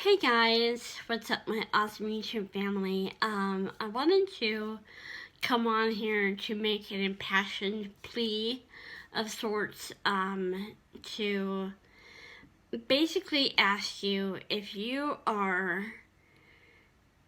Hey guys, what's up my awesome YouTube family? I wanted to come on here to make an impassioned plea of sorts, to basically ask you if you are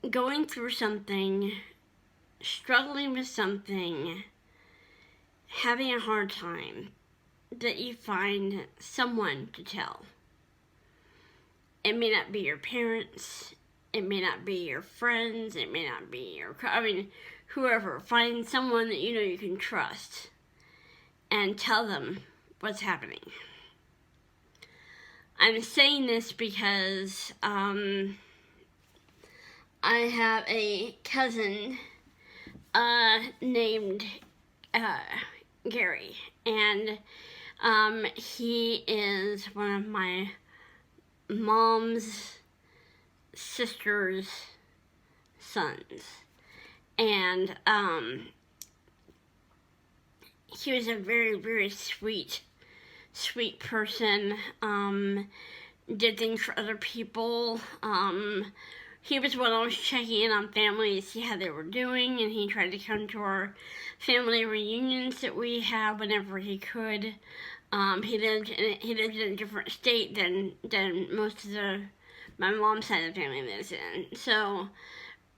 going through something, struggling with something, having a hard time, that you find someone to tell. It may not be your parents, it may not be your friends, it may not be whoever. Find someone that you know you can trust and tell them what's happening. I'm saying this because I have a cousin named Gary, and he is one of my mom's sister's sons, and he was a very, very sweet person. Did things for other people. He was one always checking in on family to see how they were doing, and he tried to come to our family reunions that we have whenever he could. He lived in a different state than most of my mom's side of the family lives in. So,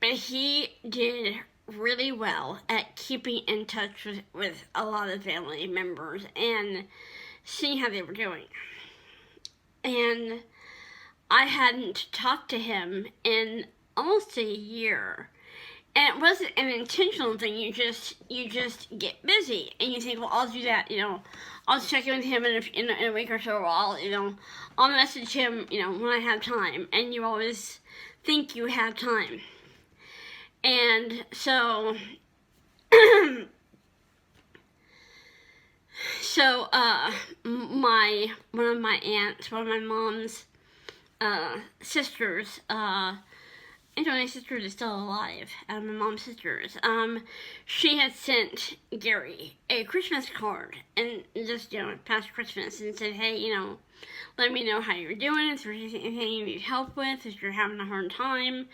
but he did really well at keeping in touch with a lot of family members and seeing how they were doing. And I hadn't talked to him in almost a year. And it wasn't an intentional thing. You just get busy, and you think, well, I'll do that. I'll check in with him in a week or so. Or I'll message him. When I have time. And you always think you have time. And so, one of my aunts, one of my mom's sisters. And my sister is still alive, my mom's sisters. She had sent Gary a Christmas card, and just, past Christmas, and said, hey, let me know how you're doing, if there's anything you need help with, if you're having a hard time,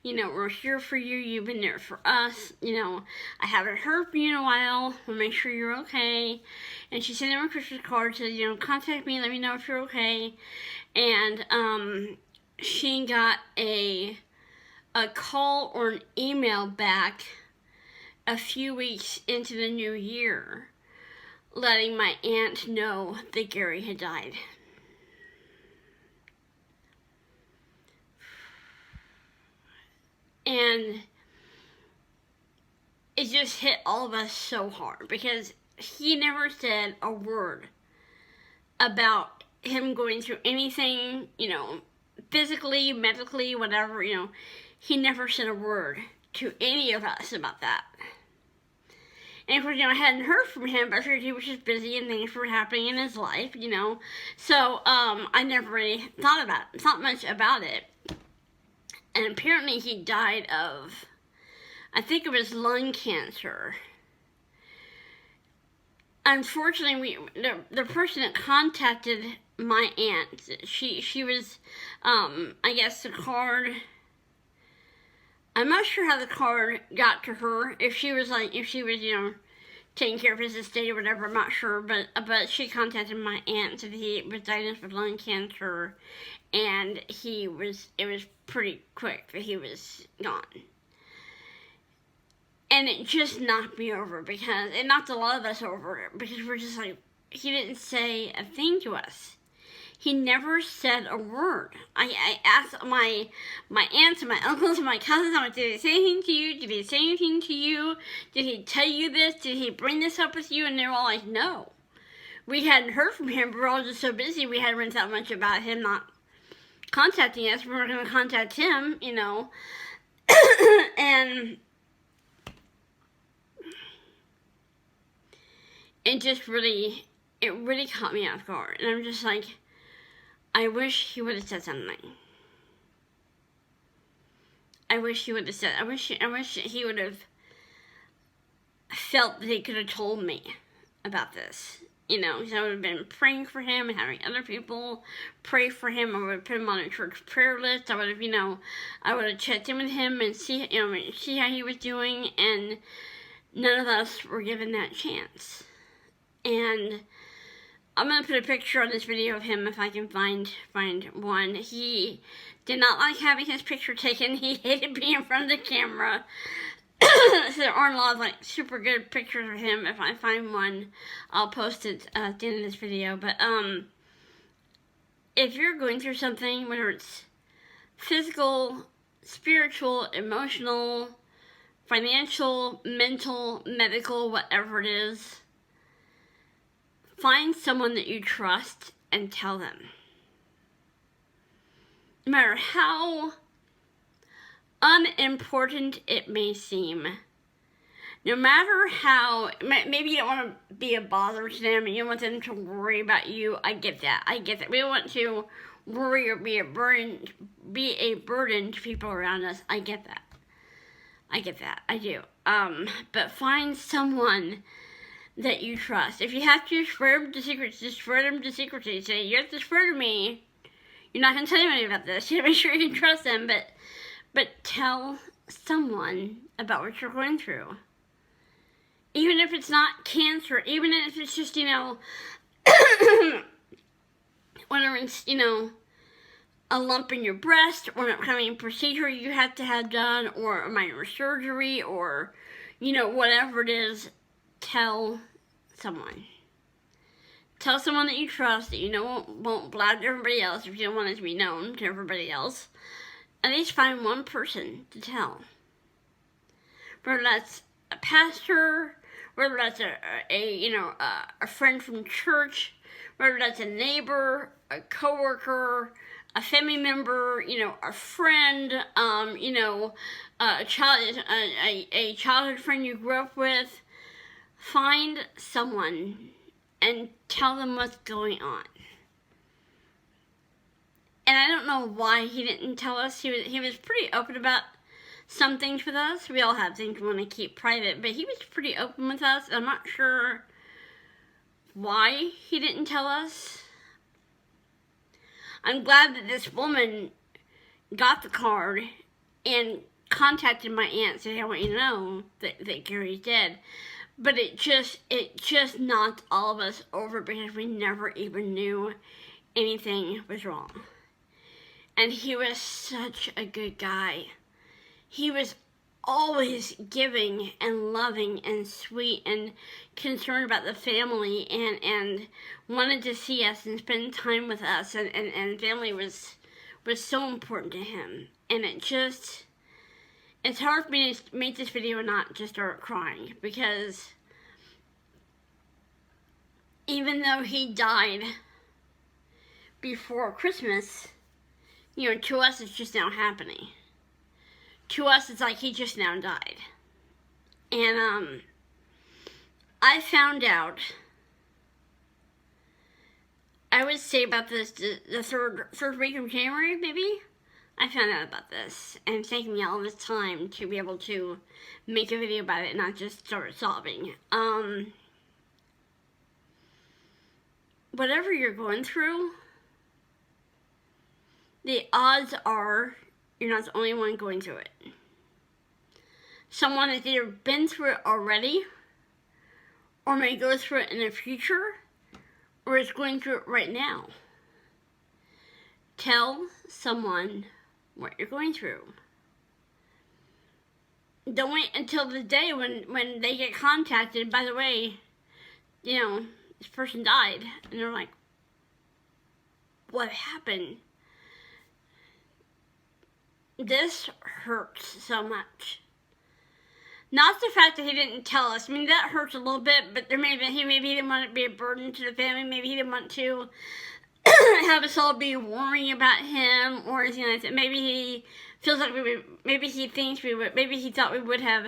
we're here for you, you've been there for us, I haven't heard from you in a while, we'll make sure you're okay. And she sent him a Christmas card, said, contact me, let me know if you're okay. And, she got a call or an email back a few weeks into the new year, letting my aunt know that Gary had died. And it just hit all of us so hard, because he never said a word about him going through anything, physically, medically, whatever, he never said a word to any of us about that. And of course, I hadn't heard from him, but I figured he was just busy and things were happening in his life, So, I never really thought much about it. And apparently he died of, I think it was lung cancer. Unfortunately, the person that contacted my aunt, she was, I guess the card, I'm not sure how the card got to her, if she was, taking care of his estate or whatever, I'm not sure, but she contacted my aunt, said he was diagnosed with lung cancer, and it was pretty quick that he was gone. And it just knocked me over, because it knocked a lot of us over, because we're just like, he didn't say a thing to us. He never said a word. I asked my aunts and my uncles and my cousins, I'm like, did he say anything to you? Did he say anything to you? Did he tell you this? Did he bring this up with you? And they were all like, no. We hadn't heard from him, but we're all just so busy, we hadn't read that much about him not contacting us. We were going to contact him, and it really caught me off guard. And I'm just like, I wish he would have said something. I wish he would have felt that he could have told me about this. You know, so I would have been praying for him and having other people pray for him. I would have put him on a church prayer list. I would have, I would have checked in with him and see how he was doing. And none of us were given that chance. And I'm going to put a picture on this video of him if I can find one. He did not like having his picture taken. He hated being in front of the camera. So there aren't a lot of like super good pictures of him. If I find one, I'll post it at the end of this video. But if you're going through something, whether it's physical, spiritual, emotional, financial, mental, medical, whatever it is, find someone that you trust and tell them. No matter how unimportant it may seem, no matter how, maybe you don't want to be a bother to them, and you don't want them to worry about you. I get that. We don't want to worry or be a burden to people around us. I get that. I do. But find someone that you trust. If you have to swear them to secrecy, just swear them to secrecy. Say, you have to swear to me. You're not going to tell anybody about this. You have to make sure you can trust them, but tell someone about what you're going through. Even if it's not cancer, even if it's just, whether it's, a lump in your breast, or an upcoming procedure you have to have done, or a minor surgery, or, whatever it is, tell someone. Tell someone that you trust, that you know won't blab to everybody else if you don't want it to be known to everybody else. At least find one person to tell. Whether that's a pastor, whether that's a friend from church, whether that's a neighbor, a coworker, a family member, a friend, a childhood friend you grew up with. Find someone and tell them what's going on. And I don't know why he didn't tell us. He was pretty open about some things with us. We all have things we want to keep private, but he was pretty open with us. I'm not sure why he didn't tell us. I'm glad that this woman got the card and contacted my aunt and said, I want you to know that Gary's dead. But it just knocked all of us over because we never even knew anything was wrong. And he was such a good guy. He was always giving and loving and sweet and concerned about the family and wanted to see us and spend time with us. And family was so important to him. And it's hard for me to make this video and not just start crying, because even though he died before Christmas, to us it's just now happening. To us it's like he just now died. And I found out, I would say about this the third week of January, maybe. I found out about this, and it's taking me all this time to be able to make a video about it and not just start sobbing. Whatever you're going through, the odds are you're not the only one going through it. Someone has either been through it already, or may go through it in the future, or is going through it right now. Tell someone what you're going through. Don't wait until the day when they get contacted. By the way, this person died. And they're like, what happened? This hurts so much. Not the fact that he didn't tell us. I mean, that hurts a little bit, but maybe he didn't want it to be a burden to the family. Maybe he didn't want to have us all be worrying about him or anything like that. Maybe he feels like maybe he thinks we would, maybe he thought we would have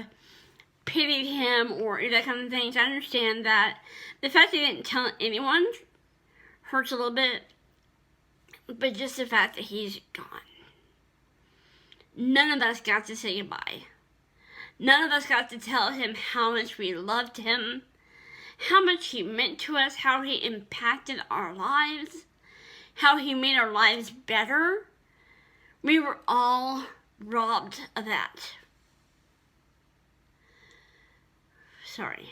pitied him or that kind of things. I understand that. The fact that he didn't tell anyone hurts a little bit, but just the fact that he's gone. None of us got to say goodbye. None of us got to tell him how much we loved him, how much he meant to us, how he impacted our lives, how he made our lives better. We were all robbed of that. Sorry.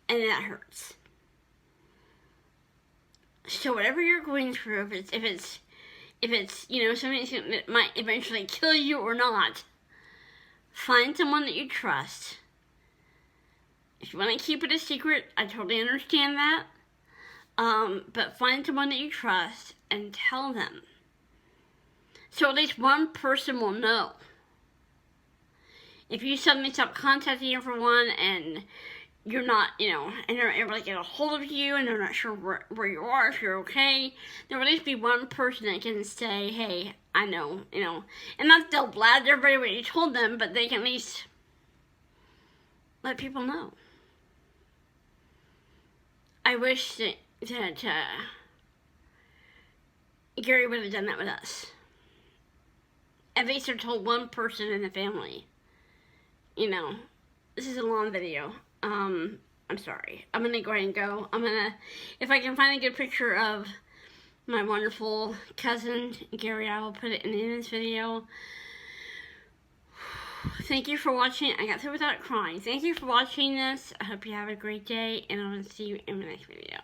And that hurts. So whatever you're going through, if it's something that might eventually kill you or not, find someone that you trust. If you want to keep it a secret, I totally understand that. But find someone that you trust and tell them. So at least one person will know. If you suddenly stop contacting everyone and you're not, and they're able to get a hold of you and they're not sure where you are, if you're okay, there will at least be one person that can say, hey, I know, and not they'll blab to everybody what you told them, but they can at least let people know. I wish that Gary would have done that with us. At least they're told one person in the family. This is a long video. I'm sorry. I'm gonna go ahead and go. If I can find a good picture of my wonderful cousin, Gary, I will put it in this video. Thank you for watching. I got through without crying. Thank you for watching this. I hope you have a great day, and I will see you in the next video.